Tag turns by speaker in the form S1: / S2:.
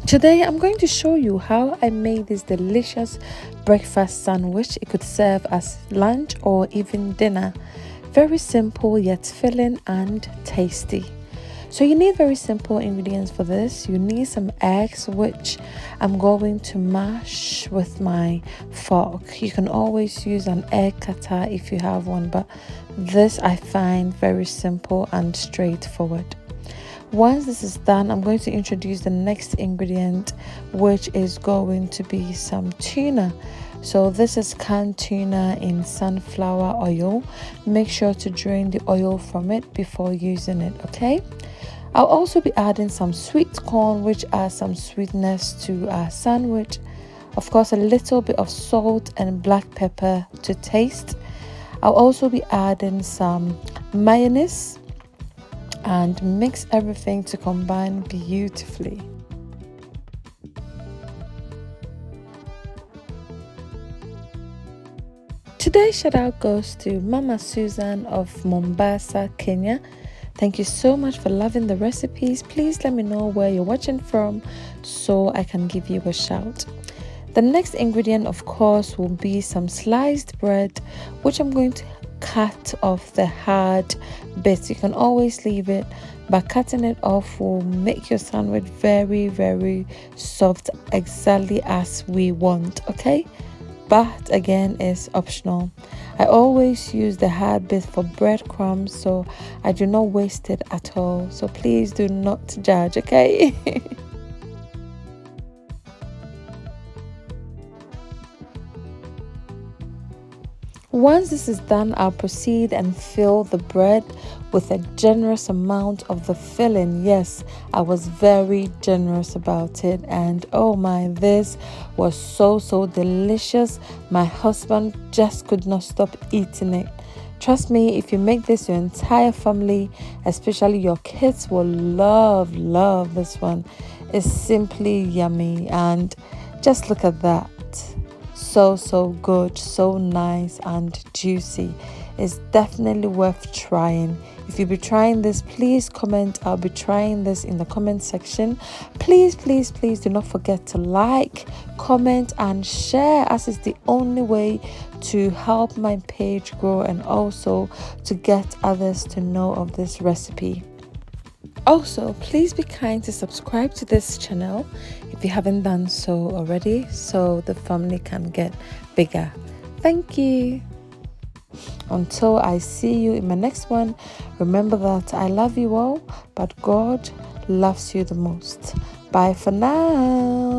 S1: Today I'm going to show you how I made this delicious breakfast sandwich. It could serve as lunch or even dinner. Very simple yet filling and tasty. So you need very simple ingredients for this. You need some eggs, which I'm going to mash with my fork. You can always use an egg cutter if you have one, but this I find very simple and straightforward. Once this is done, I'm going to introduce the next ingredient, which is going to be some tuna. So this is canned tuna in sunflower oil. Make sure to drain the oil from it before using it, okay? I'll also be adding some sweet corn, which adds some sweetness to our sandwich. Of course, a little bit of salt and black pepper to taste. I'll also be adding some mayonnaise and mix everything to combine beautifully. Today's shout out goes to Mama Susan of Mombasa, Kenya. Thank you so much for loving the recipes. Please let me know where you're watching from so I can give you a shout. The next ingredient, of course, will be some sliced bread, which I'm going to cut off the hard bits. You can always leave it, but cutting it off will make your sandwich very soft, exactly as we want, okay? But again, it's optional. I always use the hard bit for breadcrumbs, so I do not waste it at all. So please do not judge, okay? Once this is done, I'll proceed and fill the bread with a generous amount of the filling. Yes, I was very generous about it, and oh my, this was so delicious. My husband just could not stop eating it. Trust me, if you make this, your entire family, especially your kids, will love this one. It's simply yummy, and just look at that. So good, so nice and juicy. It's definitely worth trying. If you'll be trying this, please comment. I'll be trying this in the comment section. Please do not forget to like, comment and share, as is the only way to help my page grow and also to get others to know of this recipe. Also, please be kind to subscribe to this channel if you haven't done so already, so the family can get bigger. Thank you. Until I see you in my next one, remember that I love you all, but God loves you the most. Bye for now.